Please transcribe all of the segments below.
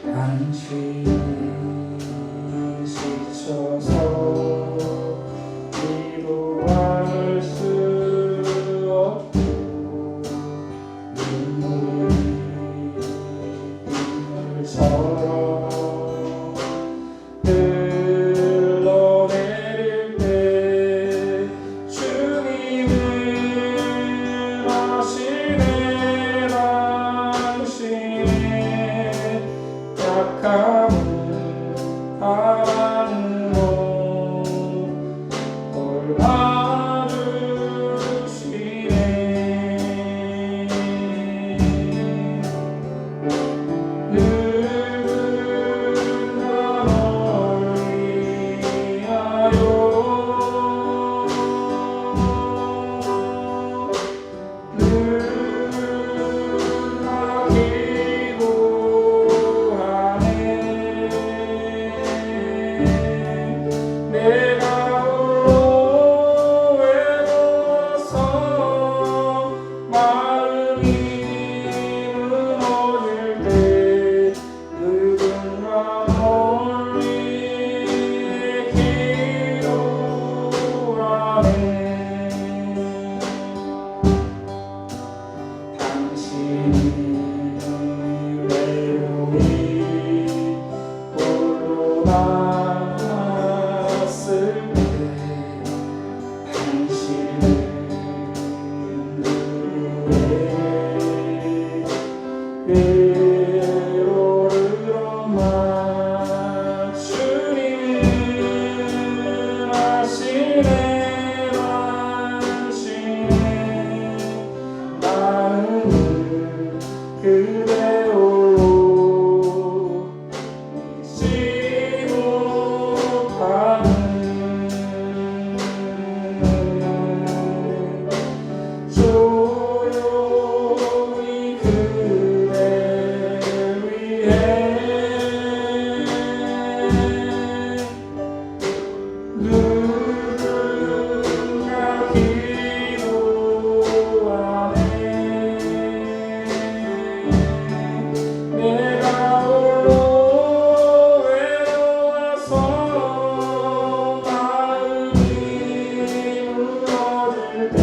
당신이 지쳐서 기도할 수 없고 눈물이 빗물처럼 흘러내릴 때 주님은 아시네 당신의 약함을 알아는 돌봐주시네. 내가 홀로 외로워서 마음이 무너질 때 누군가 멀리 기도하네. 당신이 외로이 홀로 남았을 때 당신은 누구의 위로로만 주님은 아시네 당신의 마음을 그대 홀로 잊지 못하는 조용히 그대 위해 누군가 기도하네. 내가 홀로 외로워서 마음이 무너질 때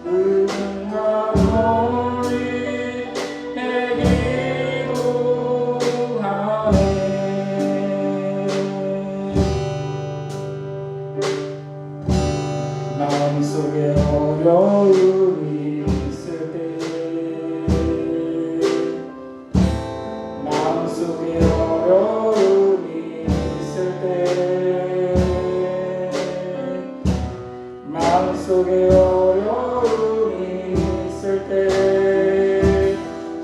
누군가 멀리 기도하네. 마음속에 어려움이 있을 때 마음속에 어려움이 있을 때 마음속에 어려움이 있을 때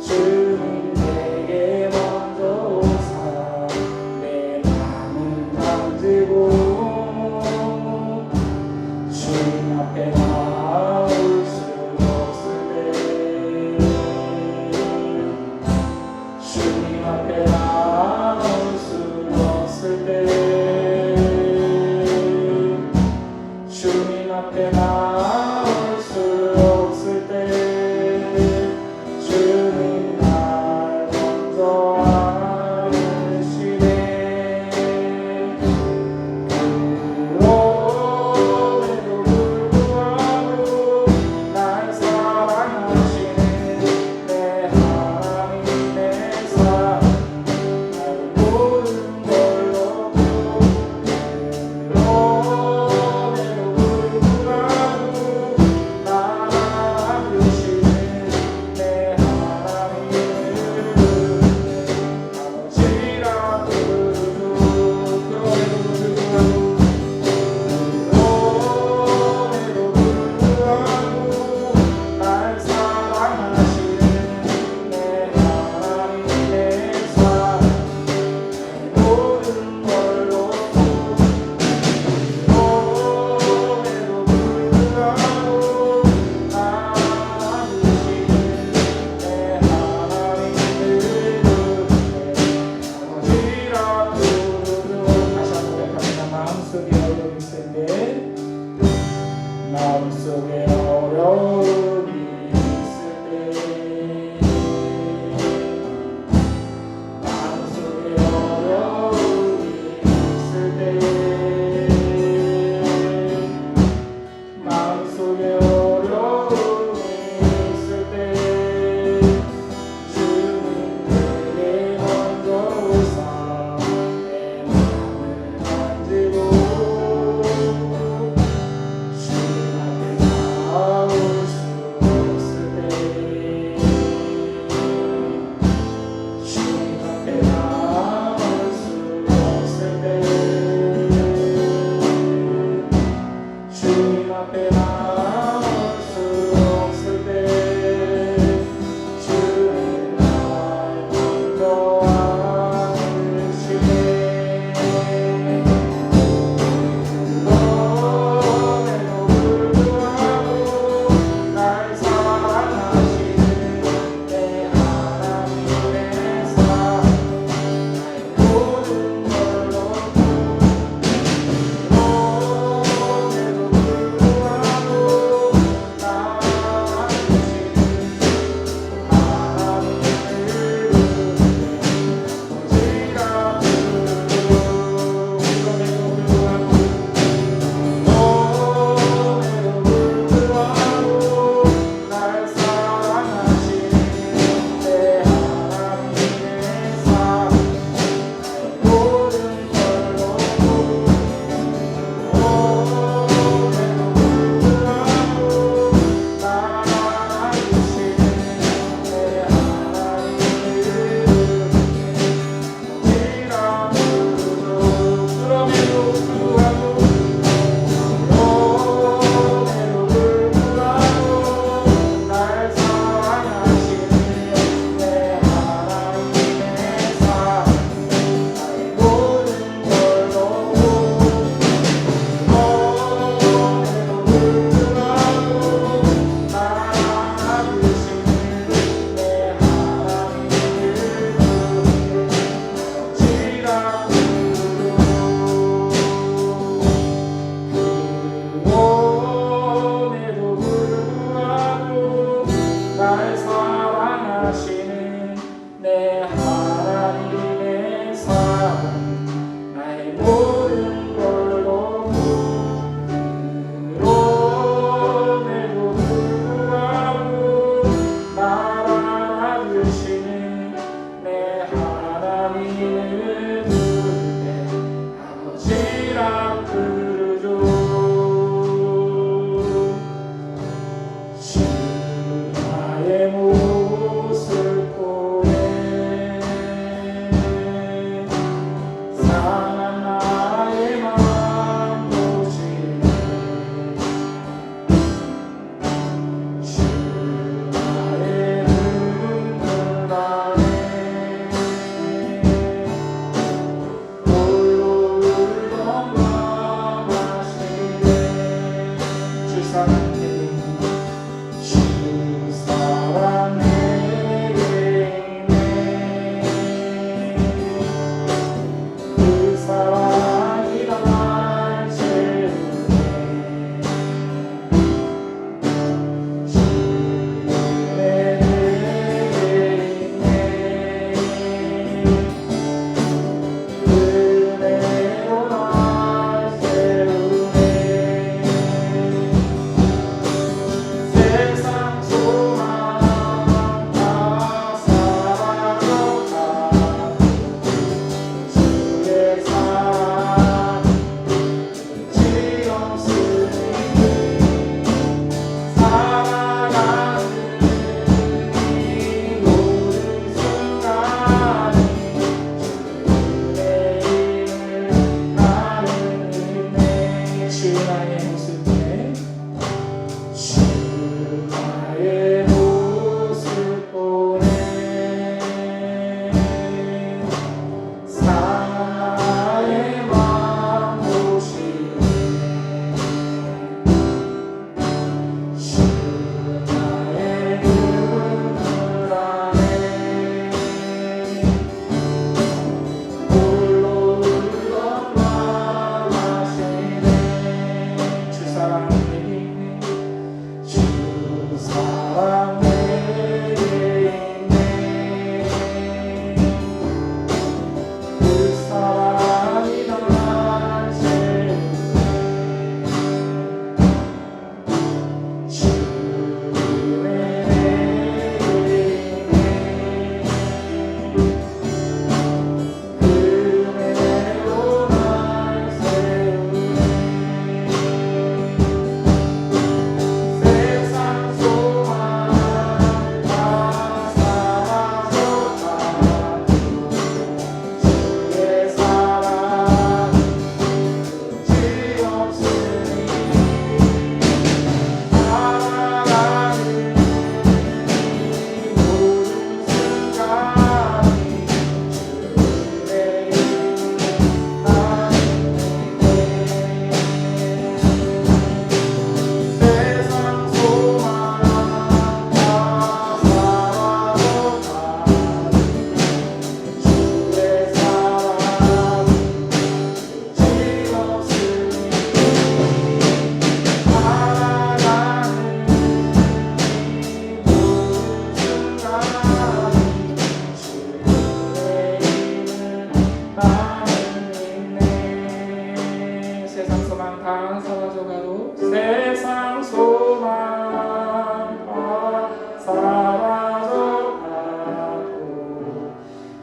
주님 내게 먼저 오사 내 마음을 만지고 주님 앞에 나올 수 없을 때 주님 앞에 나올 수 없을 때 주님 앞에 나올 수 없을 때 주님 날 먼저 아시네. 그럼에도 불구하고 날 사랑하시는 내 하나님 내 사랑을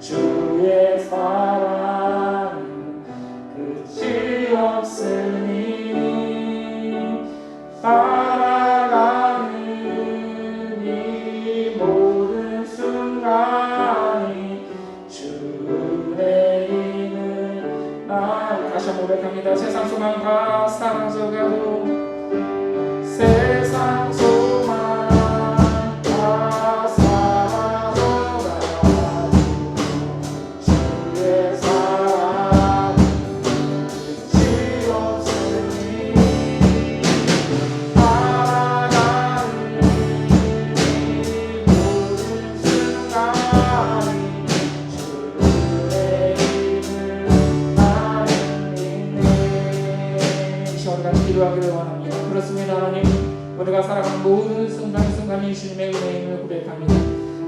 주의 사랑은 끝이 없으니 살아가는 이 모든 순간이 주의 힘을 다시 한번 고백합니다. 세상 소망 다 사라져가도 세상 소망 다 사라져가도 주의 사랑 끝이 없으니 살아가는 이 모든 순간이 주의 힘을 나는 믿네. 이 시간 같이 기도하기를 원합니다. 그렇습니다. 하나님, 우리가 살아가는 모든 순간이 주님의 은혜임을 고백합니다.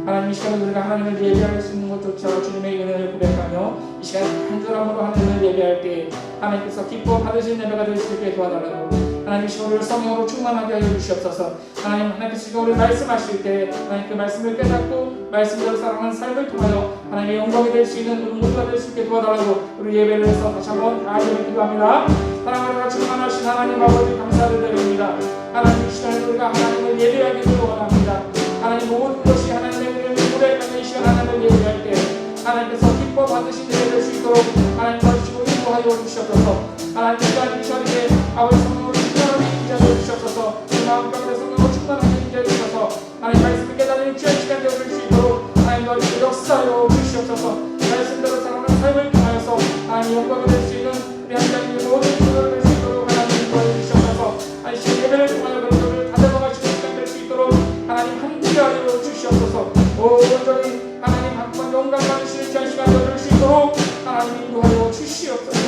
하나님, 이 시간에 우리가 하나님을 예배할 수 있는 것조차 주님의 은혜를 고백하며 이 시간 간절함으로 하나님을 예배할 때 하나님께서 기뻐 받으신 예배가 될 수 있게 도와달라고 하나님, 이 시간 우리를 성령으로 충만하게 하여 주시옵소서. 하나님께서 지금 우리 말씀하실 때 하나님 그 말씀을 깨닫고 말씀대로 살아가는 삶을 통하여 하나님의 영광이 될 수 있는 우리 모두가 될 수 있게 도와달라고 우리 예배를 해서 다시 한번 다 기도합니다. 사랑하는 충만하신 하나님 아버지 감사를 드립니다. 하나님, 이 시간에 우리가 하나님을 예배하기를 원합니다. 하나님, 모든 것이 하나님의 은혜를 고백하는 이 시간 하나님을 예배할 때 하나님께서 기뻐 받으신 예배 될 수 있도록 하나님 도와주시고 인도하여 주시옵소서. 하나님, 이 시간에 아버지 성령으로 충만하게 인자해 주시옵소서. 이 마음 가운데 성령으로 충만하게 인자해 주셔서 하나님 말씀을 깨달은 귀한 시간 되어 줄 수 있도록 하나님 도와주시고 역사하여 주시옵소서. 말씀대로 살아가는 삶을 통하여서 하나님 영광을 낼 수 있는 우리 하나님의 모든 것을 낼 수 있도록 하나님 도와주시옵소서. 하나님, 예배를 통하여 그런 것을 다듬어가시는 시간 될 수 있도록 하나님 함께하여 주시옵소서. 온전히 하나님 한번 영광 받으시는 귀한 시간 되어 줄 수 있도록 하나님 인도하여 주시옵소서.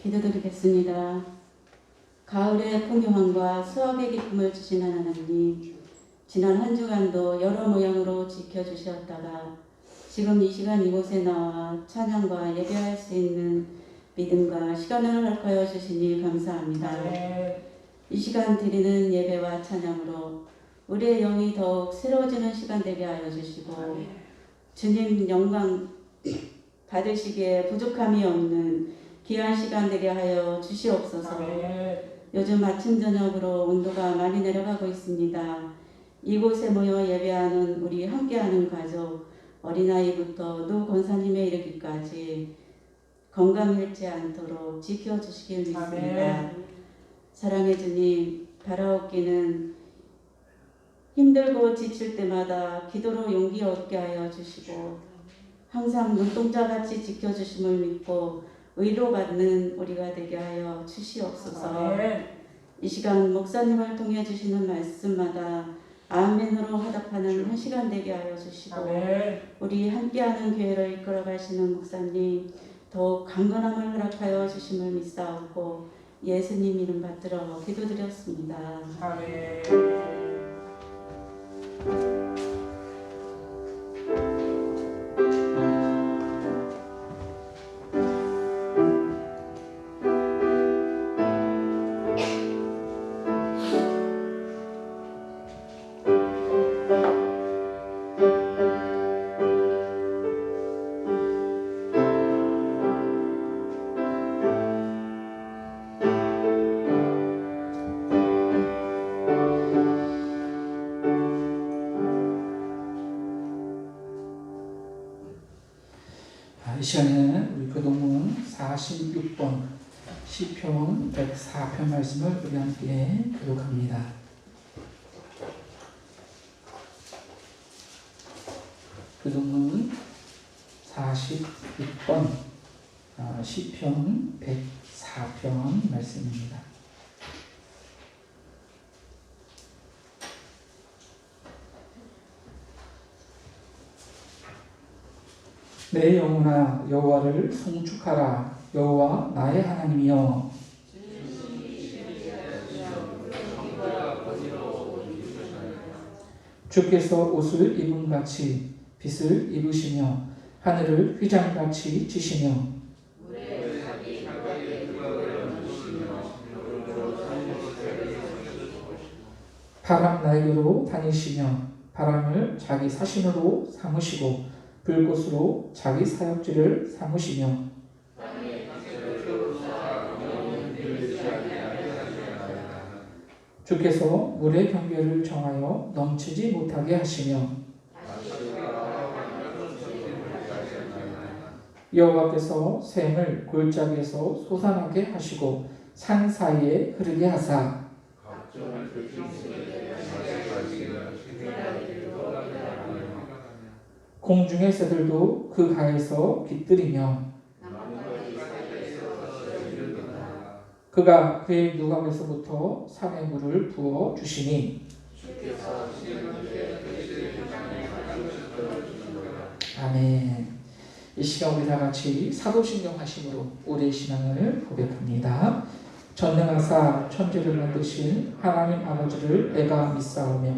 기도드리겠습니다. 가을의 풍요함과 수확의 기쁨을 주신 하나님, 지난 한 주간도 여러 모양으로 지켜주셨다가 지금 이 시간 이곳에 나와 찬양과 예배할 수 있는 믿음과 시간을 허락하여 주시니 감사합니다. 이 시간 드리는 예배와 찬양으로 우리의 영이 더욱 새로워지는 시간 되게 하여 주시고 주님 영광 받으시기에 부족함이 없는 귀한 시간 되게 하여 주시옵소서. 요즘 아침 저녁으로 온도가 많이 내려가고 있습니다. 이곳에 모여 예배하는 우리 함께하는 가족, 어린아이부터 노 권사님에 이르기까지 건강 잃지 않도록 지켜주시길 믿습니다. 사랑의 주님, 바라옵기는 힘들고 지칠 때마다 기도로 용기 얻게 하여 주시고 항상 눈동자같이 지켜주심을 믿고 의로받는 우리가 되게 하여 주시옵소서. 이 시간 목사님을 통해 주시는 말씀마다 아멘으로 화답하는 한 시간 되게 하여 주시고 우리 함께하는 교회를 이끌어 가시는 목사님 더욱 강건함을 허락하여 주심을 믿사옵고 예수님 이름 받들어 기도드렸습니다. 아멘. 이 시간에는 우리 교동문 46번 시편 104편 말씀을 우리 함께 교독합니다. 교동문 46번 시편 104편 말씀입니다. 내 영혼아 여호와를 송축하라. 여호와 나의 하나님이여. 주께서 옷을 입은 같이 빛을 입으시며 하늘을 휘장같이 지시며 바람 날개로 다니시며 바람을 자기 사신으로 삼으시고 불꽃으로 자기 사역지를 삼으시며 주께서 물의 경계를 정하여 넘치지 못하게 하시며 여호와께서 샘을 골짜기에서 솟아나게 하시고 산 사이에 흐르게 하사 공중의 새들도 그 가에서 깃들이며 그가 그의 누각에서부터 산의 물을 부어 주시니 아멘. 이 시간 우리 다 같이 사도신경 하심으로 우리의 신앙을 고백합니다. 전능하사 천지를 만드신 하나님 아버지를 내가 믿사오며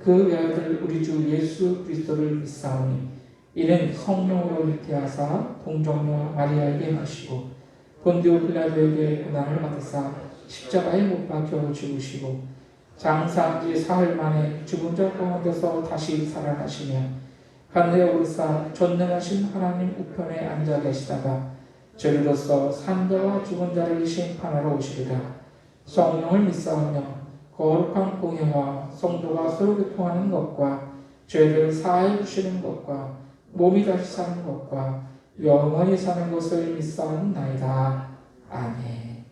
그 외아들 우리 주 예수 그리스도를 믿사오니 이는 성령으로 잉태하사 동정녀 마리아에게 나시고 본디오 빌라도에게 고난을 받으사 십자가에 못 박혀 죽으시고 장사한 지 사흘 만에 죽은 자 가운데서 다시 살아나시며 하늘에 오르사 전능하신 하나님 우편에 앉아 계시다가 저리로서 산자와 죽은 자를 심판하러 오시리라. 성령을 믿사오며 거룩한 공예와 성도가 서로 교통하는 것과 죄를 사하여 주시는 것과 몸이 다시 사는 것과 영원히 사는 것을 믿사옵나이다. 아멘.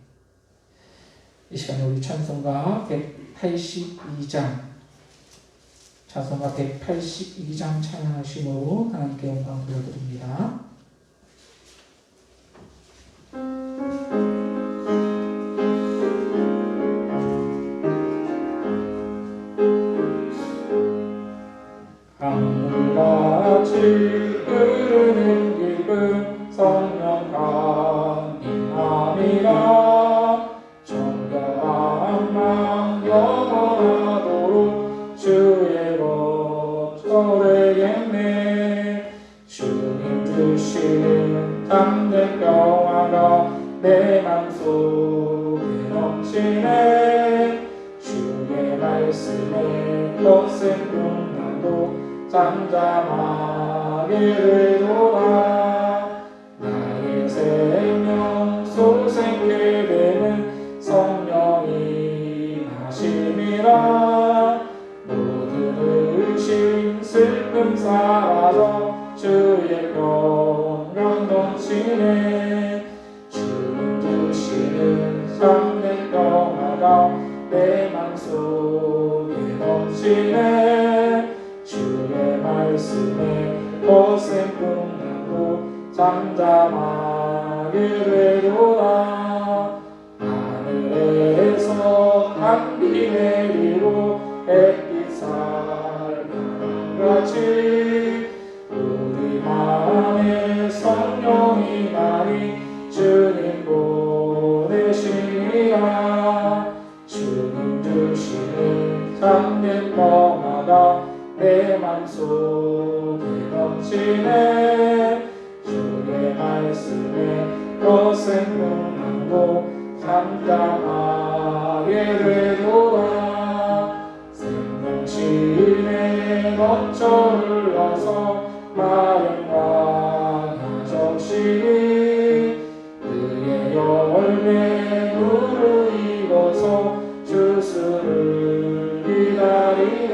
이 시간에 우리 찬송가 182장 찬양하심으로 하나님께 영광 돌려드립니다. 강물같이 흐르는 깊은 성령 강림함이라. 정결한 맘 영원하도록 주의 법도 되겠네. 주님 주시는 참된 평화가 내 맘속에 넘치네. 주의 말씀에 거센 풍랑도 잠잠하게 되도다. 나의 생명 소생케 되는 성령이 하심이라. 모든 의심 슬픔 사라져 주의 평강 넘치네. 주님 주시는 참된 평화가 내 맘속에 넘치네. 주의 말씀에 거센 풍랑도 잠잠하게 되도다. 하늘에서 단비 내리고 햇빛 살같이 우리 마음에 성령이 많이 주님 보내시니라. 주님 주시는 참된 평화가 내 맘속에 넘치네. 주의 말씀에 거센 풍랑도 잠잠하게 되도다. 생명신에 넘쳐 흘러서 마음과 적시니 그의 열매 무르익어서 주수를 기다리네.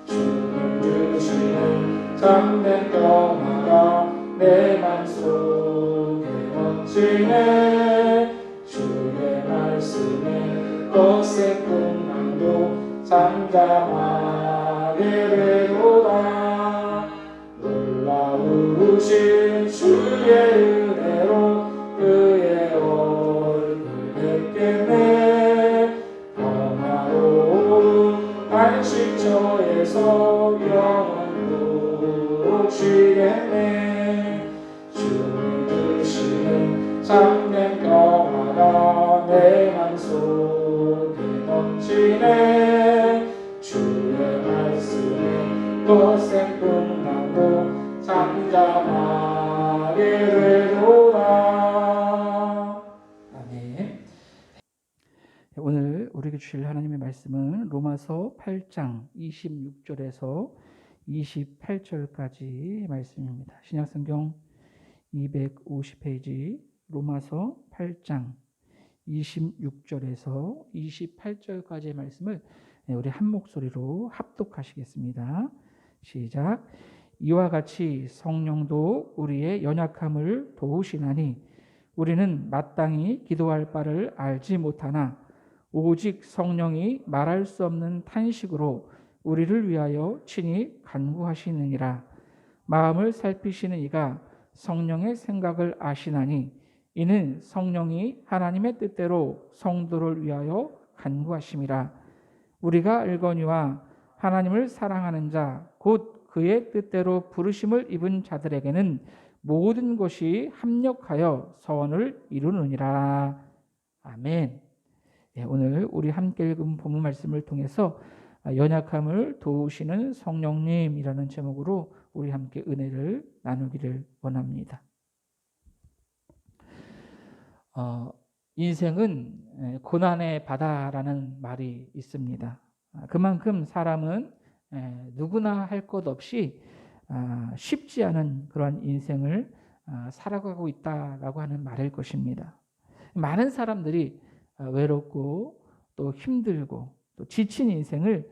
주님 주시는 참된 평화가 내 내 맘속에 넘치네 주의 말씀에 거센 풍랑도 잠잠하게 되도다 놀라우신 주의 은혜로 그의 얼굴 뵙겠네 평화로운 안식처에서 영원토록 쉬겠네 주님 주시는 참된 평화가 내 맘속에 넘치네 주의 말씀에 거센 풍랑도 잠잠하게 되도다. 아멘. 오늘 우리에게 주실 하나님의 말씀은 로마서 8장 26절에서 28절까지 말씀입니다. 신약성경 250페이지 로마서 8장 26절에서 28절까지의 말씀을 우리 한 목소리로 합독하시겠습니다. 시작. 이와 같이 성령도 우리의 연약함을 도우시나니 우리는 마땅히 기도할 바를 알지 못하나 오직 성령이 말할 수 없는 탄식으로 우리를 위하여 친히 간구하시느니라. 마음을 살피시는 이가 성령의 생각을 아시나니 이는 성령이 하나님의 뜻대로 성도를 위하여 간구하심이라. 우리가 알거니와 하나님을 사랑하는 자 곧 그의 뜻대로 부르심을 입은 자들에게는 모든 것이 합력하여 선을 이루느니라. 아멘. 오늘 우리 함께 읽은 본문 말씀을 통해서 연약함을 도우시는 성령님이라는 제목으로 우리 함께 은혜를 나누기를 원합니다. 인생은 고난의 바다라는 말이 있습니다. 그만큼 사람은 누구나 할 것 없이 쉽지 않은 그런 인생을 살아가고 있다라고 하는 말일 것입니다. 많은 사람들이 외롭고 또 힘들고 또 지친 인생을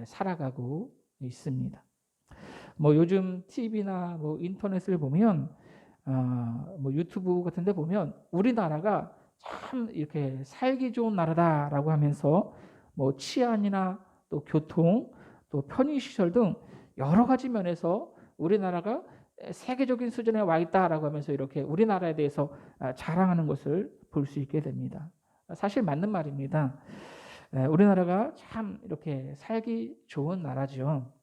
살아가고 있습니다. 요즘 TV나 인터넷을 보면 유튜브 같은 데 보면 우리나라가 참 이렇게 살기 좋은 나라다라고 하면서 치안이나 또 교통 또 편의시설 등 여러 가지 면에서 우리나라가 세계적인 수준에 와 있다라고 하면서 이렇게 우리나라에 대해서 자랑하는 것을 볼 수 있게 됩니다. 사실 맞는 말입니다. 우리나라가 참 이렇게 살기 좋은 나라죠.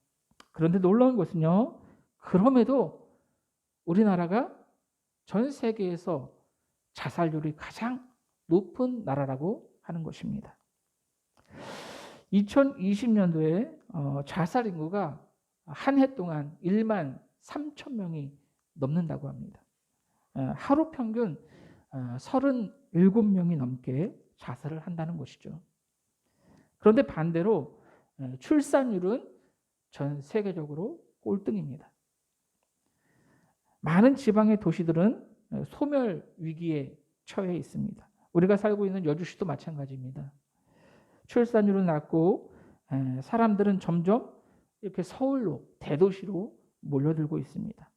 그런데 놀라운 것은요, 그럼에도 우리나라가 전 세계에서 자살률이 가장 높은 나라라고 하는 것입니다. 2020년도에 자살 인구가 한 해 동안 1만 3천 명이 넘는다고 합니다. 하루 평균 37명이 넘게 자살을 한다는 것이죠. 그런데 반대로 출산율은 전 세계적으로 꼴등입니다. 많은 지방의 도시들은 소멸 위기에 처해 있습니다. 우리가 살고 있는 여주시도 마찬가지입니다. 출산율은 낮고 사람들은 점점 이렇게 서울로 대도시로 몰려들고 있습니다.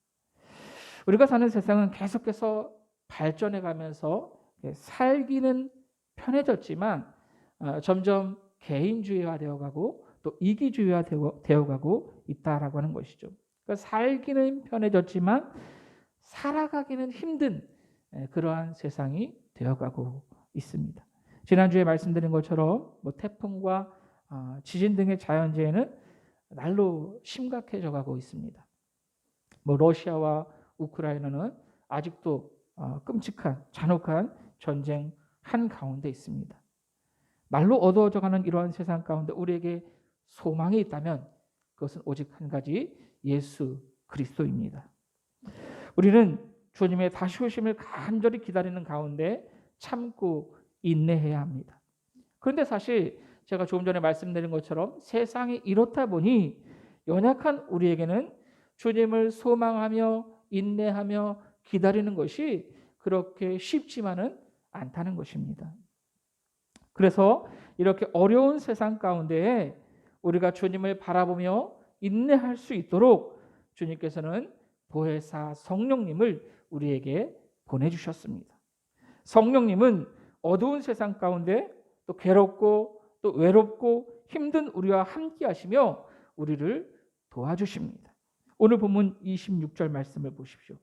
우리가 사는 세상은 계속해서 발전해 가면서 살기는 편해졌지만 점점 개인주의화 되어가고 또 이기주의화 되어가고 있다라고 하는 것이죠. 그러니까 살기는 편해졌지만 살아가기는 힘든 그러한 세상이 되어가고 있습니다. 지난주에 말씀드린 것처럼 태풍과 지진 등의 자연재해는 날로 심각해져 가고 있습니다. 러시아와 우크라이나는 아직도 끔찍한 잔혹한 전쟁 한가운데 있습니다. 날로 어두워져가는 이러한 세상 가운데 우리에게 소망이 있다면 그것은 오직 한 가지 예수 그리스도입니다. 우리는 주님의 다시 오심을 간절히 기다리는 가운데 참고 인내해야 합니다. 그런데 사실 제가 조금 전에 말씀드린 것처럼 세상이 이렇다 보니 연약한 우리에게는 주님을 소망하며 인내하며 기다리는 것이 그렇게 쉽지만은 않다는 것입니다. 그래서 이렇게 어려운 세상 가운데 우리가 주님을 바라보며 인내할 수 있도록 주님께서는 보혜사 성령님을 우리에게 보내주셨습니다. 성령님은 어두운 세상 가운데 또 괴롭고 또 외롭고 힘든 우리와 함께 하시며 우리를 도와주십니다. 오늘 본문 26절 말씀을 보십시오.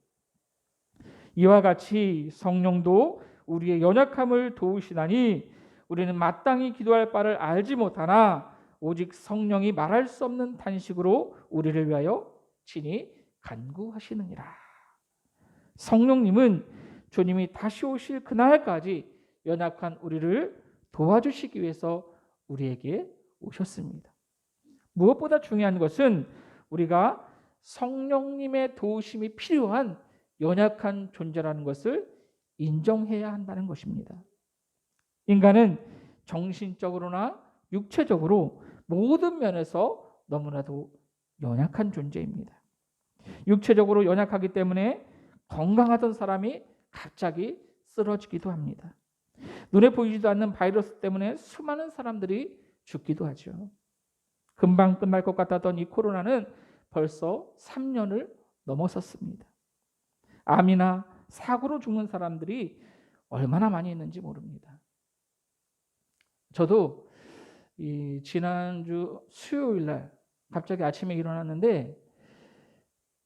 이와 같이 성령도 우리의 연약함을 도우시나니 우리는 마땅히 기도할 바를 알지 못하나 오직 성령이 말할 수 없는 탄식으로 우리를 위하여 친히 간구하시느니라. 성령님은 주님이 다시 오실 그날까지 연약한 우리를 도와주시기 위해서 우리에게 오셨습니다. 무엇보다 중요한 것은 우리가 성령님의 도우심이 필요한 연약한 존재라는 것을 인정해야 한다는 것입니다. 인간은 정신적으로나 육체적으로 모든 면에서 너무나도 연약한 존재입니다. 육체적으로 연약하기 때문에 건강하던 사람이 갑자기 쓰러지기도 합니다. 눈에 보이지도 않는 바이러스 때문에 수많은 사람들이 죽기도 하죠. 금방 끝날 것 같았던 이 코로나는 벌써 3년을 넘어섰습니다. 암이나 사고로 죽는 사람들이 얼마나 많이 있는지 모릅니다. 저도 이 지난주 수요일 날 갑자기 아침에 일어났는데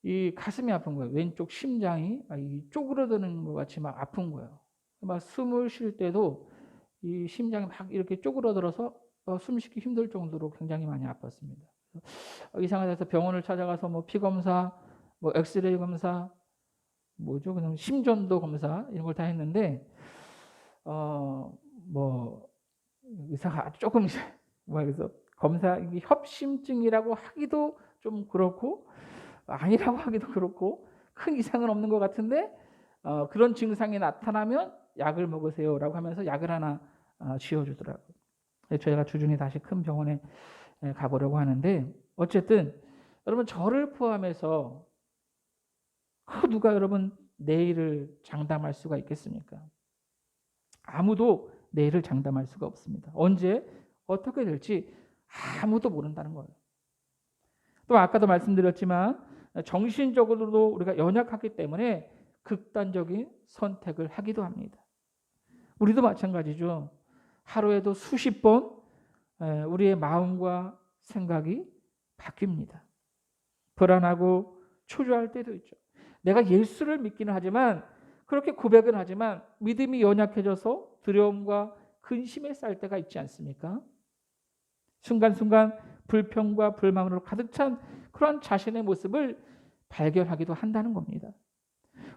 이 가슴이 아픈 거예요. 왼쪽 심장이 쪼그러드는 것 같이 막 아픈 거예요. 막 숨을 쉴 때도 이 심장이 막 이렇게 쪼그러들어서 숨쉬기 힘들 정도로 굉장히 많이 아팠습니다. 이상하다 해서 병원을 찾아가서 뭐 피 검사, 뭐 엑스레이 검사, 뭐죠? 그냥 심전도 검사 이런 걸 다 했는데 뭐 의사가 조금 그래서 검사 이게 협심증이라고 하기도 좀 그렇고 아니라고 하기도 그렇고 큰 이상은 없는 것 같은데 그런 증상이 나타나면 약을 먹으세요라고 하면서 약을 하나 지어주더라고요. 저희가 주중에 다시 큰 병원에 가보려고 하는데 어쨌든 여러분 저를 포함해서 누가 여러분 내일을 장담할 수가 있겠습니까? 아무도 내일을 장담할 수가 없습니다. 언제 어떻게 될지 아무도 모른다는 거예요. 또 아까도 말씀드렸지만 정신적으로도 우리가 연약하기 때문에 극단적인 선택을 하기도 합니다. 우리도 마찬가지죠. 하루에도 수십 번 우리의 마음과 생각이 바뀝니다. 불안하고 초조할 때도 있죠. 내가 예수를 믿기는 하지만 그렇게 고백은 하지만 믿음이 연약해져서 두려움과 근심에 쌓일 때가 있지 않습니까? 순간순간 불평과 불만으로 가득 찬 그런 자신의 모습을 발견하기도 한다는 겁니다.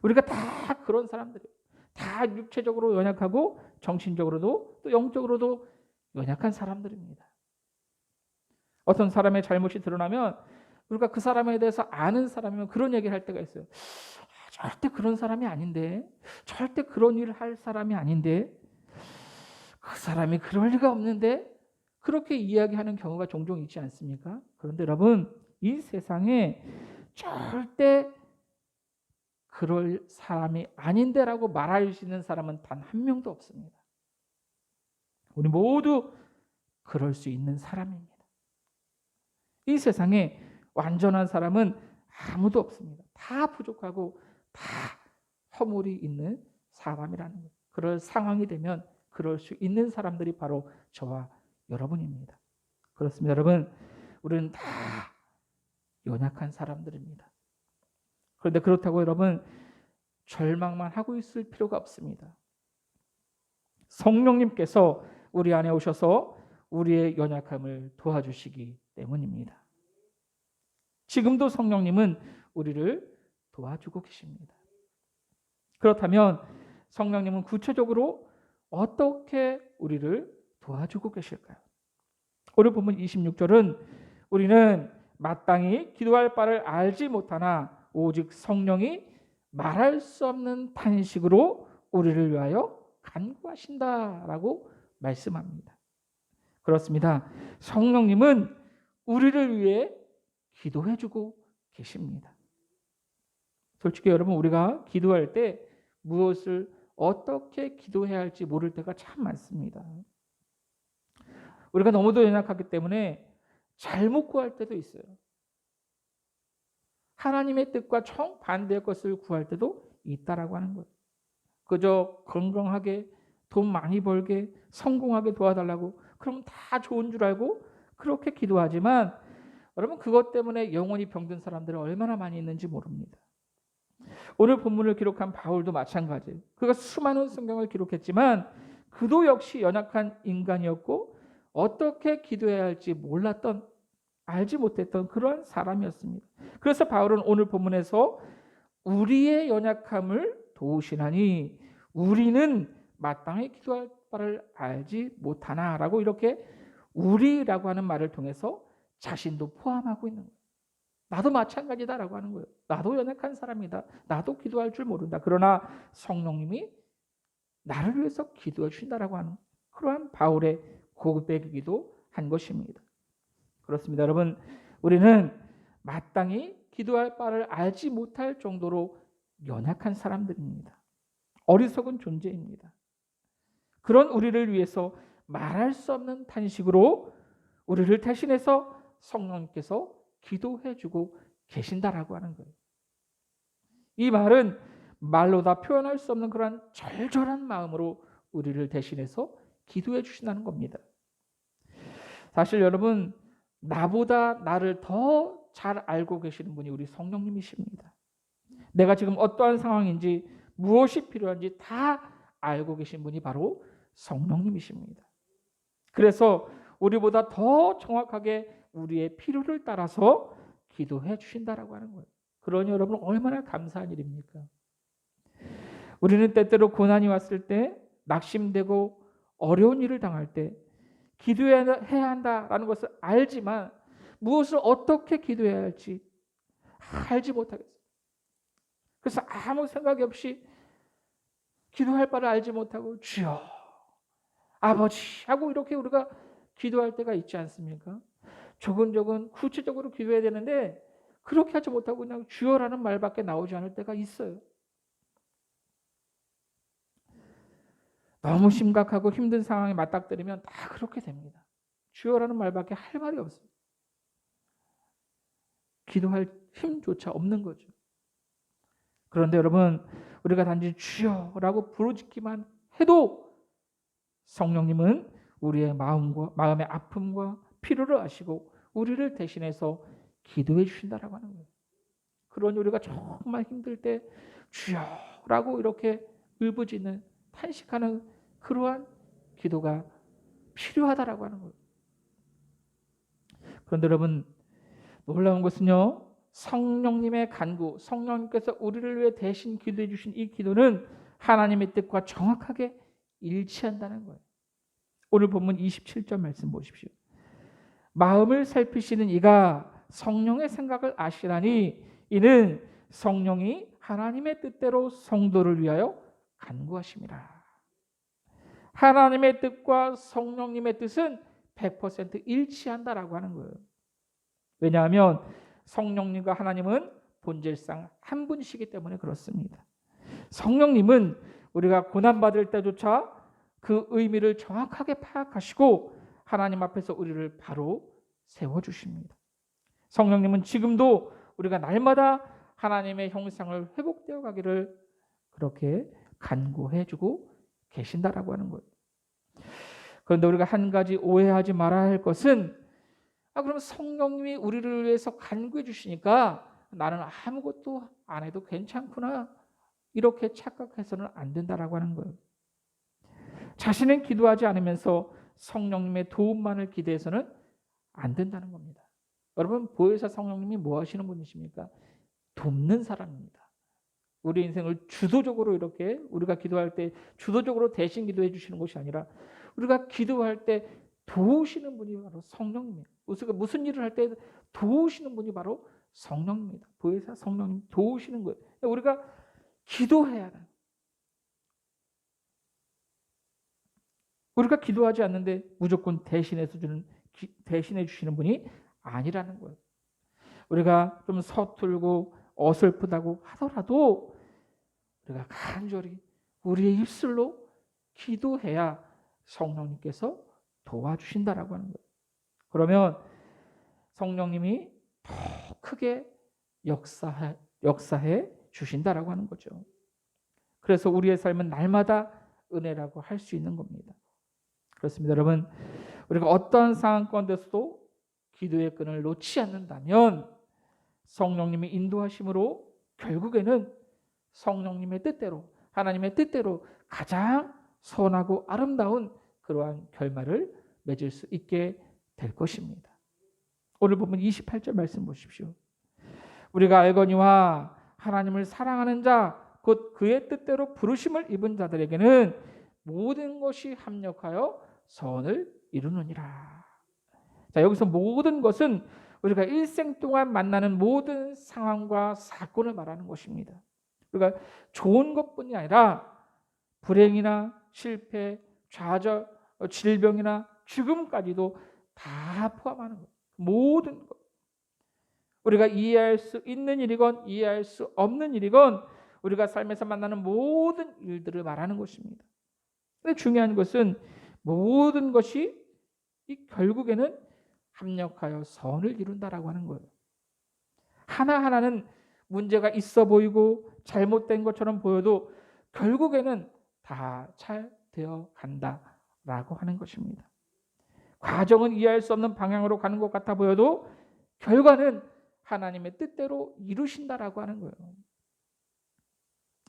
우리가 다 그런 사람들이에요. 다 육체적으로 연약하고 정신적으로도 또 영적으로도 연약한 사람들입니다. 어떤 사람의 잘못이 드러나면 우리가 그 사람에 대해서 아는 사람이면 그런 얘기를 할 때가 있어요. 절대 그런 사람이 아닌데, 절대 그런 일을 할 사람이 아닌데, 그 사람이 그럴 리가 없는데 그렇게 이야기하는 경우가 종종 있지 않습니까? 그런데 여러분 이 세상에 절대 그럴 사람이 아닌데라고 말할 수 있는 사람은 단 한 명도 없습니다. 우리 모두 그럴 수 있는 사람입니다. 이 세상에 완전한 사람은 아무도 없습니다. 다 부족하고 다 허물이 있는 사람이라는 거예요. 그럴 상황이 되면 그럴 수 있는 사람들이 바로 저와 여러분입니다. 그렇습니다. 여러분, 우리는 다 연약한 사람들입니다. 그런데 그렇다고 여러분 절망만 하고 있을 필요가 없습니다. 성령님께서 우리 안에 오셔서 우리의 연약함을 도와주시기 때문입니다. 지금도 성령님은 우리를 도와주고 계십니다. 그렇다면 성령님은 구체적으로 어떻게 우리를 도와주고 계실까요? 오늘 보면 26절은 우리는 마땅히 기도할 바를 알지 못하나 오직 성령이 말할 수 없는 탄식으로 우리를 위하여 간구하신다라고 말씀합니다. 그렇습니다. 성령님은 우리를 위해 기도해주고 계십니다. 솔직히 여러분 우리가 기도할 때 무엇을 어떻게 기도해야 할지 모를 때가 참 많습니다. 우리가 너무도 연약하기 때문에 잘못 구할 때도 있어요. 하나님의 뜻과 정반대의 것을 구할 때도 있다라고 하는 거예요. 그저 건강하게 돈 많이 벌게 성공하게 도와달라고 그럼 다 좋은 줄 알고 그렇게 기도하지만 여러분 그것 때문에 영혼이 병든 사람들은 얼마나 많이 있는지 모릅니다. 오늘 본문을 기록한 바울도 마찬가지예요. 그가 수많은 성경을 기록했지만 그도 역시 연약한 인간이었고 어떻게 기도해야 할지 몰랐던 알지 못했던 그러한 사람이었습니다. 그래서 바울은 오늘 본문에서 우리의 연약함을 도우시나니 우리는 마땅히 기도할 바를 알지 못하나라고 이렇게 우리라고 하는 말을 통해서 자신도 포함하고 있는 거예요. 나도 마찬가지다라고 하는 거예요. 나도 연약한 사람이다. 나도 기도할 줄 모른다. 그러나 성령님이 나를 위해서 기도해 주신다라고 하는 그러한 바울의 고백이기도 한 것입니다. 그렇습니다. 여러분, 우리는 마땅히 기도할 바를 알지 못할 정도로 연약한 사람들입니다. 어리석은 존재입니다. 그런 우리를 위해서 말할 수 없는 탄식으로 우리를 대신해서 성령님께서 기도해 주고 계신다라고 하는 거예요. 이 말은 말로 다 표현할 수 없는 그런 절절한 마음으로 우리를 대신해서 기도해 주신다는 겁니다. 사실 여러분, 나보다 나를 더 잘 알고 계시는 분이 우리 성령님이십니다. 내가 지금 어떠한 상황인지 무엇이 필요한지 다 알고 계신 분이 바로 성령님이십니다. 그래서 우리보다 더 정확하게 우리의 필요를 따라서 기도해 주신다라고 하는 거예요. 그러니 여러분 얼마나 감사한 일입니까? 우리는 때때로 고난이 왔을 때 낙심되고 어려운 일을 당할 때 기도해야 한다라는 것을 알지만 무엇을 어떻게 기도해야 할지 알지 못하겠어요. 그래서 아무 생각이 없이 기도할 바를 알지 못하고 주여 아버지 하고 이렇게 우리가 기도할 때가 있지 않습니까? 조근조근 구체적으로 기도해야 되는데 그렇게 하지 못하고 그냥 주여라는 말밖에 나오지 않을 때가 있어요. 너무 심각하고 힘든 상황에 맞닥뜨리면 다 그렇게 됩니다. 주여라는 말밖에 할 말이 없어요. 기도할 힘조차 없는 거죠. 그런데 여러분 우리가 단지 주여라고 부르짖기만 해도 성령님은 우리의 마음의 아픔과 필요를 아시고 우리를 대신해서 기도해 주신다라고 하는 거예요. 그러니 우리가 정말 힘들 때 주여라고 이렇게 울부짖는 탄식하는 그러한 기도가 필요하다라고 하는 거예요. 그런데 여러분 놀라운 것은요. 성령님의 간구, 성령님께서 우리를 위해 대신 기도해 주신 이 기도는 하나님의 뜻과 정확하게 일치한다는 거예요. 오늘 본문 27절 말씀 보십시오. 마음을 살피시는 이가 성령의 생각을 아시라니 이는 성령이 하나님의 뜻대로 성도를 위하여 간구하심이라. 하나님의 뜻과 성령님의 뜻은 100% 일치한다라고 하는 거예요. 왜냐하면 성령님과 하나님은 본질상 한 분이시기 때문에 그렇습니다. 성령님은 우리가 고난받을 때조차 그 의미를 정확하게 파악하시고 하나님 앞에서 우리를 바로 세워주십니다. 성령님은 지금도 우리가 날마다 하나님의 형상을 회복되어 가기를 그렇게 간구해주고 계신다라고 하는 거예요. 그런데 우리가 한 가지 오해하지 말아야 할 것은 그럼 성령님이 우리를 위해서 간구해 주시니까 나는 아무것도 안 해도 괜찮구나 이렇게 착각해서는 안 된다라고 하는 거예요. 자신은 기도하지 않으면서 성령님의 도움만을 기대해서는 안 된다는 겁니다. 여러분 보혜사 성령님이 뭐 하시는 분이십니까? 돕는 사람입니다. 우리 인생을 주도적으로 이렇게 우리가 기도할 때 주도적으로 대신 기도해 주시는 것이 아니라 우리가 기도할 때 도우시는 분이 바로 성령님이에요. 우리가 무슨 일을 할 때 도우시는 분이 바로 성령입니다. 보혜사 성령님 도우시는 거예요. 우리가 기도해야 해요. 우리가 기도하지 않는데 무조건 대신해 주시는 분이 아니라는 거예요. 우리가 좀 서툴고 어설프다고 하더라도 우리가 간절히 우리의 입술로 기도해야 성령님께서 도와주신다라고 하는 거예요. 그러면 성령님이 더 크게 역사해 주신다라고 하는 거죠. 그래서 우리의 삶은 날마다 은혜라고 할 수 있는 겁니다. 그렇습니다. 여러분, 우리가 어떠한 상황 가운데서도 기도의 끈을 놓지 않는다면 성령님의 인도하심으로 결국에는 성령님의 뜻대로, 하나님의 뜻대로 가장 선하고 아름다운 그러한 결말을 맺을 수 있게 될 것입니다. 오늘 보면 28절 말씀 보십시오. 우리가 알거니와 하나님을 사랑하는 자 곧 그의 뜻대로 부르심을 입은 자들에게는 모든 것이 합력하여 선을 이루느니라. 자, 여기서 모든 것은 우리가 일생 동안 만나는 모든 상황과 사건을 말하는 것입니다. 그러니까 좋은 것뿐이 아니라 불행이나 실패, 좌절, 질병이나 죽음까지도 다 포함하는 것. 모든 것. 우리가 이해할 수 있는 일이건 이해할 수 없는 일이건 우리가 삶에서 만나는 모든 일들을 말하는 것입니다. 그런데 중요한 것은 모든 것이 결국에는 합력하여 선을 이룬다라고 하는 거예요. 하나하나는 문제가 있어 보이고 잘못된 것처럼 보여도 결국에는 다 잘 되어 간다라고 하는 것입니다. 과정은 이해할 수 없는 방향으로 가는 것 같아 보여도 결과는 하나님의 뜻대로 이루신다라고 하는 거예요.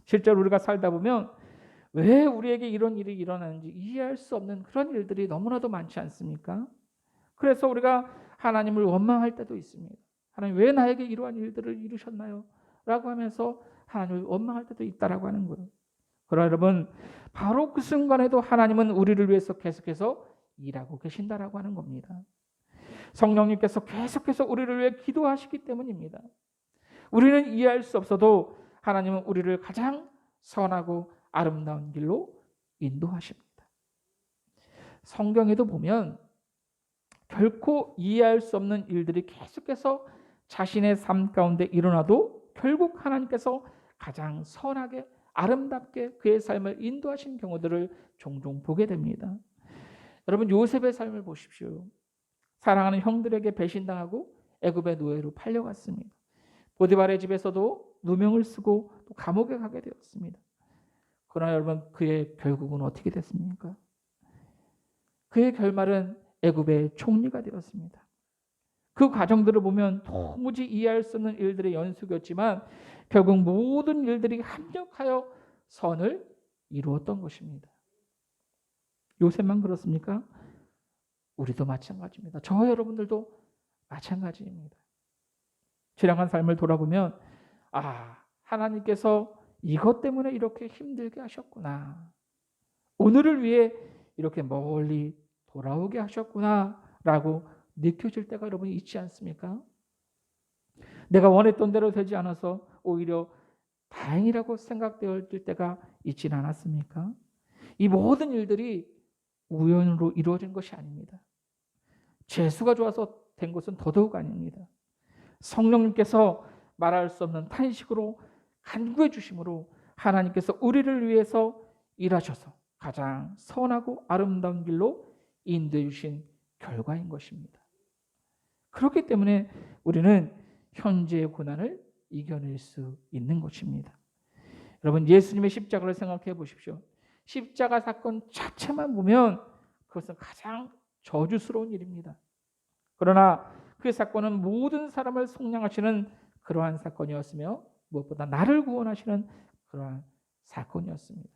실제로 우리가 살다 보면 왜 우리에게 이런 일이 일어나는지 이해할 수 없는 그런 일들이 너무나도 많지 않습니까? 그래서 우리가 하나님을 원망할 때도 있습니다. 하나님 왜 나에게 이러한 일들을 이루셨나요? 라고 하면서 하나님을 원망할 때도 있다라고 하는 거예요. 그러나 여러분, 바로 그 순간에도 하나님은 우리를 위해서 계속해서 일하고 계신다라고 하는 겁니다. 성령님께서 계속해서 우리를 위해 기도하시기 때문입니다. 우리는 이해할 수 없어도 하나님은 우리를 가장 선하고 아름다운 길로 인도하십니다. 성경에도 보면 결코 이해할 수 없는 일들이 계속해서 자신의 삶 가운데 일어나도 결국 하나님께서 가장 선하게 아름답게 그의 삶을 인도하신 경우들을 종종 보게 됩니다. 여러분, 요셉의 삶을 보십시오. 사랑하는 형들에게 배신당하고 애굽의 노예로 팔려갔습니다. 보디발의 집에서도 누명을 쓰고 또 감옥에 가게 되었습니다. 그러나 여러분, 그의 결국은 어떻게 됐습니까? 그의 결말은 애굽의 총리가 되었습니다. 그 과정들을 보면 도무지 이해할 수 없는 일들의 연속이었지만 결국 모든 일들이 합력하여 선을 이루었던 것입니다. 요셉만 그렇습니까? 우리도 마찬가지입니다. 저와 여러분들도 마찬가지입니다. 지나간 삶을 돌아보면 하나님께서 이것 때문에 이렇게 힘들게 하셨구나. 오늘을 위해 이렇게 멀리 돌아오게 하셨구나 라고 느껴질 때가 여러분 있지 않습니까? 내가 원했던 대로 되지 않아서 오히려 다행이라고 생각되어질 때가 있지는 않았습니까? 이 모든 일들이 우연으로 이루어진 것이 아닙니다. 재수가 좋아서 된 것은 더더욱 아닙니다. 성령님께서 말할 수 없는 탄식으로 간구해 주심으로 하나님께서 우리를 위해서 일하셔서 가장 선하고 아름다운 길로 인도해 주신 결과인 것입니다. 그렇기 때문에 우리는 현재의 고난을 이겨낼 수 있는 것입니다. 여러분, 예수님의 십자가를 생각해 보십시오. 십자가 사건 자체만 보면 그것은 가장 저주스러운 일입니다. 그러나 그 사건은 모든 사람을 속량하시는 그러한 사건이었으며 무엇보다 나를 구원하시는 그러한 사건이었습니다.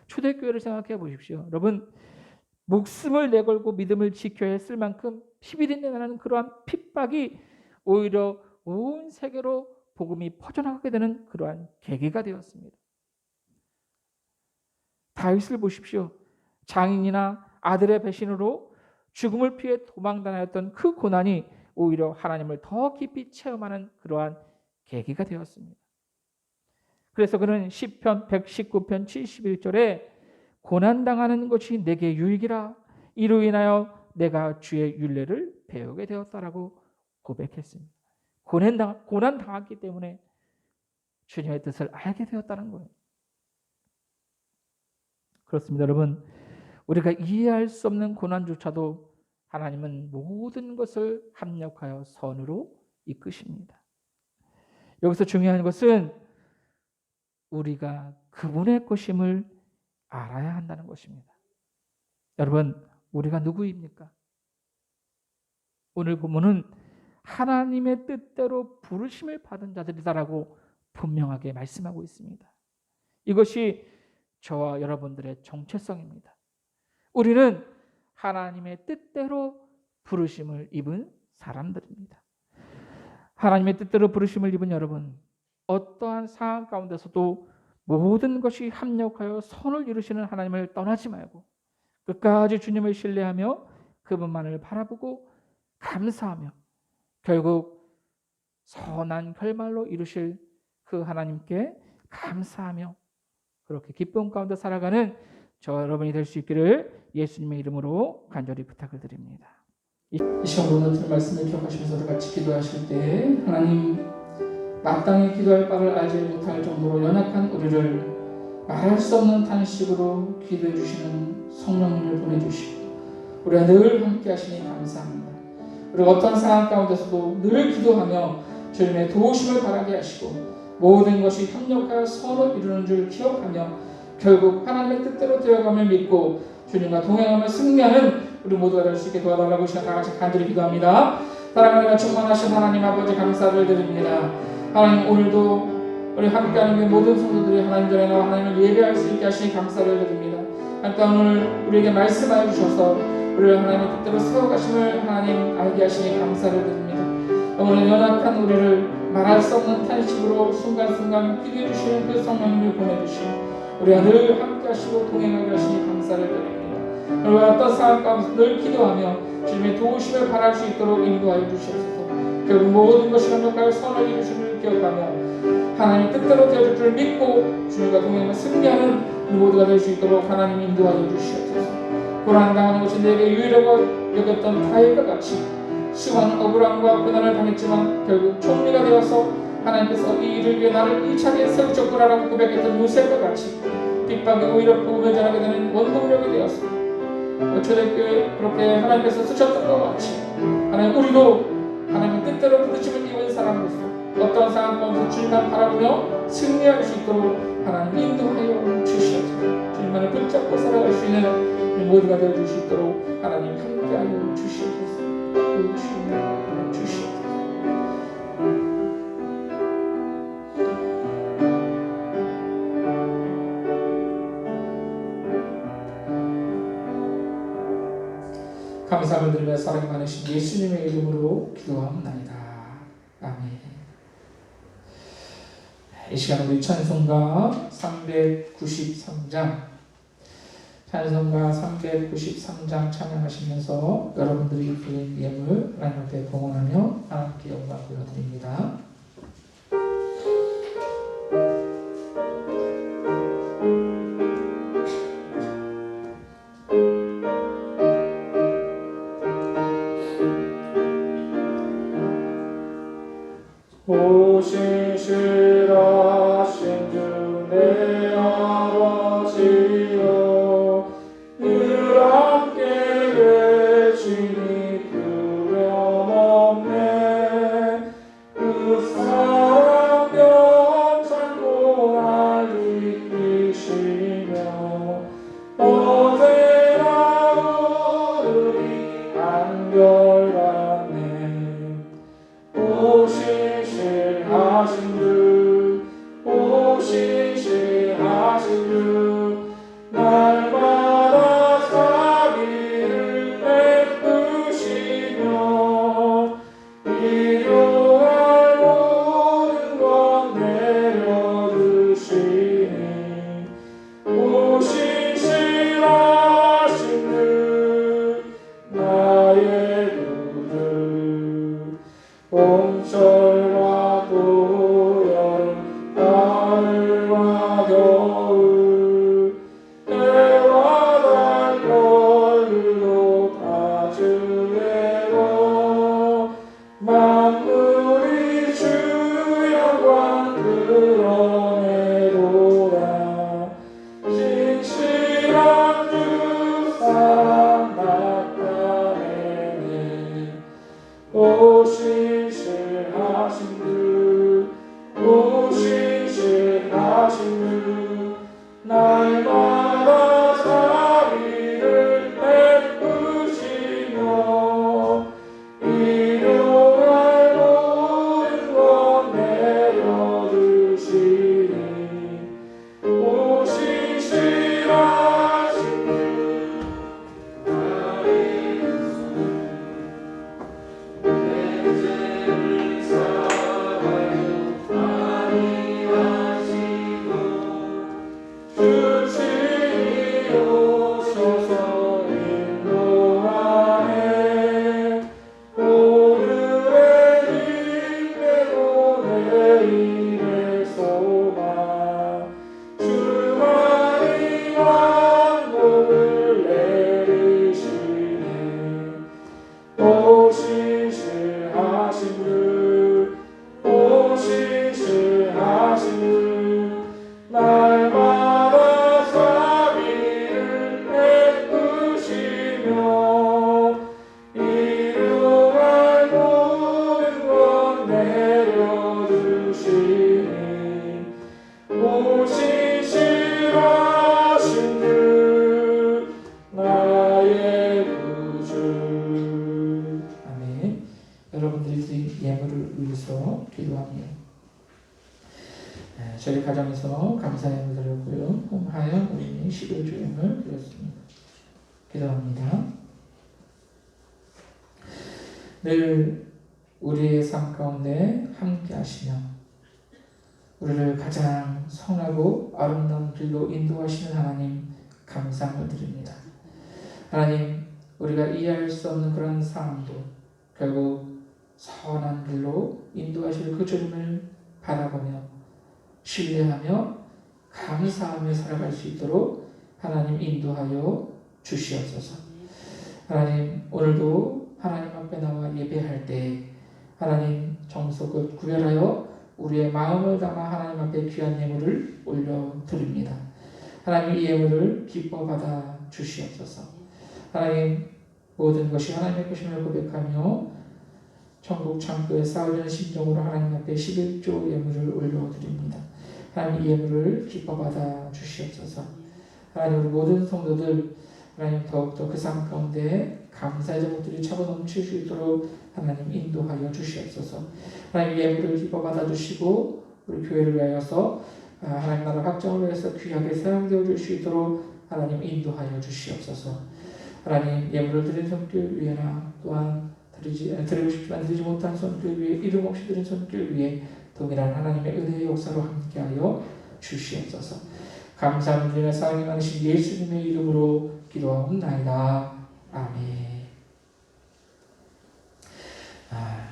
초대교회를 생각해 보십시오. 여러분, 목숨을 내걸고 믿음을 지켜야 했을 만큼 피비린내 나는 그러한 핍박이 오히려 온 세계로 복음이 퍼져나가게 되는 그러한 계기가 되었습니다. 다윗을 보십시오. 장인이나 아들의 배신으로 죽음을 피해 도망다녔던 그 고난이 오히려 하나님을 더 깊이 체험하는 그러한 계기가 되었습니다. 그래서 그는 시편 119편 71절에 고난당하는 것이 내게 유익이라 이로 인하여 내가 주의 율례를 배우게 되었다라고 고백했습니다. 고난당했기 때문에 주님의 뜻을 알게 되었다는 거예요. 그렇습니다. 여러분, 우리가 이해할 수 없는 고난조차도 하나님은 모든 것을 합력하여 선으로 이끄십니다. 여기서 중요한 것은 우리가 그분의 것임을 알아야 한다는 것입니다. 여러분, 우리가 누구입니까? 오늘 본문은 하나님의 뜻대로 부르심을 받은 자들이다라고 분명하게 말씀하고 있습니다. 이것이 저와 여러분들의 정체성입니다. 우리는 하나님의 뜻대로 부르심을 입은 사람들입니다. 하나님의 뜻대로 부르심을 입은 여러분, 어떠한 상황 가운데서도 모든 것이 합력하여 선을 이루시는 하나님을 떠나지 말고 끝까지 주님을 신뢰하며 그분만을 바라보고 감사하며 결국 선한 결말로 이루실 그 하나님께 감사하며 그렇게 기쁨 가운데 살아가는 저 여러분이 될 수 있기를 예수님의 이름으로 간절히 부탁을 드립니다. 이 시간 오늘 들은 말씀을 기억하시면서 같이 기도하실 때 하나님, 마땅히 기도할 바를 알지 못할 정도로 연약한 우리를 말할 수 없는 탄식으로 기도해 주시는 성령님을 보내주시고 우리가 늘 함께 하시니 감사합니다. 우리가 어떤 상황 가운데서도 늘 기도하며 주님의 도우심을 바라게 하시고 모든 것이 협력하여 선을 이루는 줄 기억하며 결국 하나님의 뜻대로 되어감을 믿고 주님과 동행하며 승리하는 우리 모두가 될 수 있게 도와달라고 시간 다 같이 간절히 기도합니다. 사랑하는 충만하신 하나님 아버지 감사를 드립니다. 하나님, 오늘도 우리 함께하는 그 모든 성도들이 하나님 전에 나와 하나님을 예배할 수 있게 하시니 감사를 드립니다. 하나님, 오늘 우리에게 말씀하여 주셔서 우리를 하나님의 뜻대로 세워가심을 하나님 알게 하시니 감사를 드립니다. 오늘 연약한 우리를 말할 수 없는 탄식으로 순간순간 기도해 주시는 그 성령님을 보내주시고 우리가 늘 함께 하시고 동행하게 하시니 감사를 드립니다. 우리가 어떤 상황 가운데서 늘 기도하며 주님의 도우심을 바랄 수 있도록 인도하여 주시옵소서. 결국 모든 것이 협력하여 선을 이루심을 기억하며 하나님 뜻대로 되어줄 줄 믿고 주님과 동행하며 승리하는 우리 모두가 될 수 있도록 하나님 인도하여 주시옵소서. 고난당하는 것이 내게 유일하고 여겼던 다윗과 같이 수많은 억울함과 고난을 당했지만 결국 총리가 되어서 하나님께서 이 일을 위해 나를 이 자리에 세우셨구나라고 고백했던 요셉과 같이 핍박에 오히려 복음을 전하게 되는 원동력이 되어서 초대교회 그렇게 하나님께서 쓰셨던 것 같이 하나님, 우리도 하나님의 뜻대로 부르심을 입은 사람으로서 어떤 상황 가운데 주님만 바라보며 승리할 수 있도록 하나님 인도하여 주시옵소서. 주님만을 붙잡고 살아갈 수 있는 우리 모두가 되어줄 수 있도록 하나님 함께하여 주시옵소서. 주시옵소서. 감사를 드리며 사랑이 많으신 예수님의 이름으로 기도합니다. 아멘. 이 시간 우리 찬송가 393장 찬양하시면서 여러분들이 드린 예물 하나님 앞에 봉헌하며 하나님께 영광 돌려드립니다. 신실하신 주 내 아버지여 늘 함께 계시니 두려움 없네. 그 저희 가정에서 감사의 예물 드렸고요. 홈하여 우리 11조 예물 드렸습니다. 기도합니다. 늘 우리의 삶 가운데 함께 하시며 우리를 가장 선하고 아름다운 길로 인도하시는 하나님 감사함을 드립니다. 하나님, 우리가 이해할 수 없는 그런 상황도 결국 선한 길로 인도하실 그 주님을 바라보며 신뢰하며 감사하며 살아갈 수 있도록 하나님 인도하여 주시옵소서. 하나님, 오늘도 하나님 앞에 나와 예배할 때 하나님 정석을 구별하여 우리의 마음을 담아 하나님 앞에 귀한 예물을 올려드립니다. 하나님, 이 예물을 기뻐 받아 주시옵소서. 하나님, 모든 것이 하나님의 것임을 고백하며 천국 창고에 쌓으려는 심정으로 하나님 앞에 11조 예물을 올려드립니다. 하나님, 이 예물을 기뻐 받아 주시옵소서. 하나님, 우리 모든 성도들 하나님 더욱더 그 삶 가운데 감사의 제목들이 차고 넘칠 수 있도록 하나님 인도하여 주시옵소서. 하나님, 예물을 기뻐 받아 주시고 우리 교회를 위하여서 하나님 나라 확장을 위해서 귀하게 사용되어 줄 수 있도록 하나님 인도하여 주시옵소서. 하나님, 예물을 드린 손길 위에나 또한 드리고 싶지만 드리지 못한 손길 위에 이름 없이 드린 손길 위에 동일한 하나님의 은혜의 역사로 함께하여 주시옵소서. 감사함을 드리며 사랑이 많으신 예수님의 이름으로 기도하옵나이다. 아멘.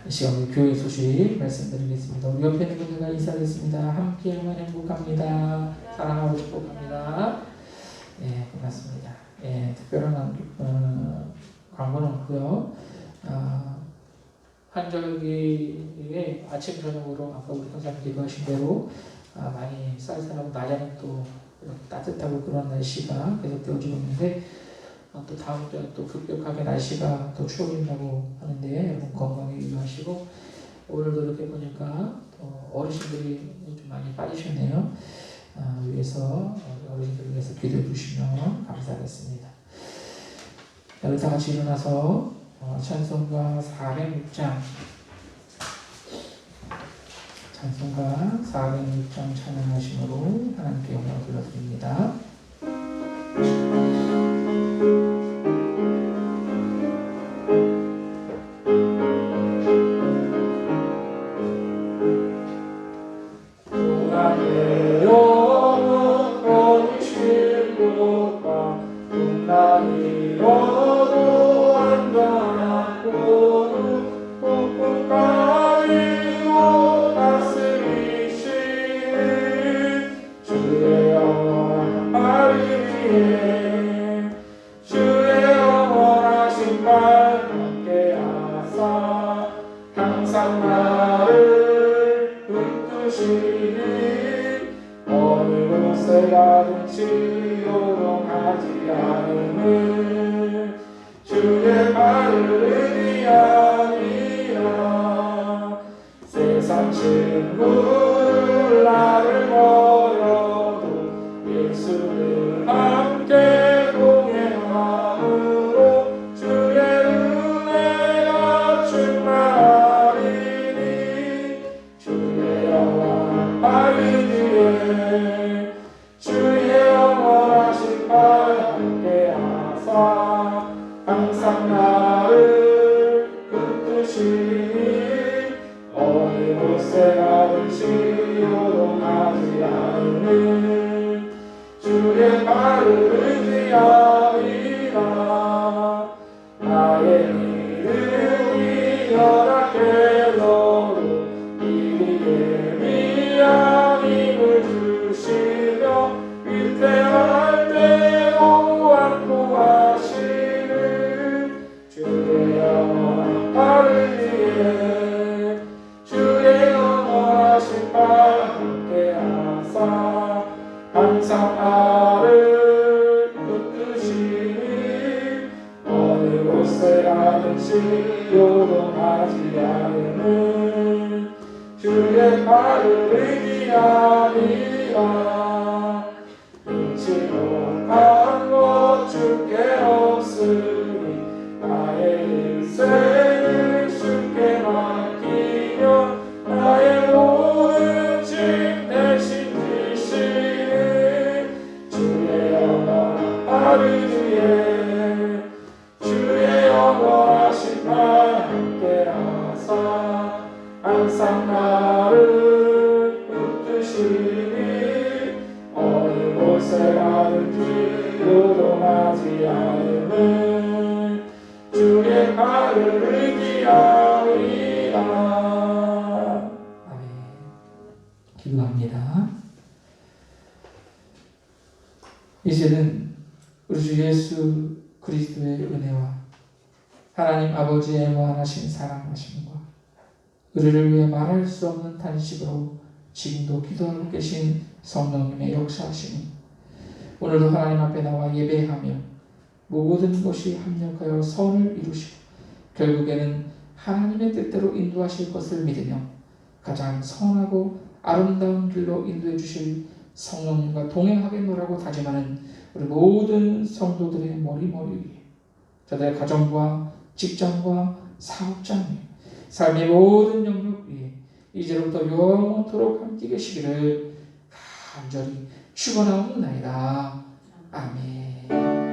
이 시간 우리 교회 소식 말씀드리겠습니다. 우리 옆에 있는 분들과 인사드리겠습니다. 함께하면 행복합니다. 사랑하고 축복합니다. 예, 고맙습니다. 예, 특별한 광고는 없고요. 환절기에 아침 저녁으로 아까 우리 선생님 기도하신 대로 많이 쌀쌀하고 낮에는 또 따뜻하고 그런 날씨가 계속 되어지고 있는데 또 다음 주에 또 급격하게 날씨가 더 추워진다고 하는데 여러분 건강에 유의하시고 오늘도 이렇게 보니까 어르신들이 좀 많이 빠지셨네요. 위해서 어르신들 위해서 기도해 주시면 감사하겠습니다. 우리 다 같이 일어나서 찬송가 406장 찬양하심으로 하나님께 영광을 돌려드립니다. 주의 발을 아니라 세상 친구를 나를 버려도 예수를 함께 동행함으로 주의 은혜가 충만하리니 주의 영원한 발 위에 주의 영원하신 발 함께 하사 항상 나를 붙드시니 어느 곳에 가든지 요동하지 않는 주의 발을 의지하리라. 나의 이름이 허락해서도 이리에 미안 힘을 주시며 위태할 때도 안보하시는 주의 영원한 발을 위해 주의 영원하신 발 함께 하사 항상 나를 붙드시니 어느 곳에 가든지 요동하지 않는 주의 발을 의지하리라. 잊지 못한 것 주께 없으니 나의 인생을 주께 맡기며 나의 모든 짐 대신 기도합니다. 이제는 우리 주 예수 그리스도의 은혜와 하나님 아버지의 무한하신 사랑하심과 우리를 위해 말할 수 없는 탄식으로 지금도 기도하고 계신 성령님의 역사하심이 오늘도 하나님 앞에 나와 예배하며 모든 것이 합력하여 선을 이루시고 결국에는 하나님의 뜻대로 인도하실 것을 믿으며 가장 선하고 아름다운 길로 인도해 주실 성령님과 동행하겠노라고 다짐하는 우리 모든 성도들의 머리 위에 저들의 가정과 직장과 사업장 위에 삶의 모든 영역 위에 이제로부터 영원토록 함께 계시기를 간절히 축원하옵나이다. 아멘.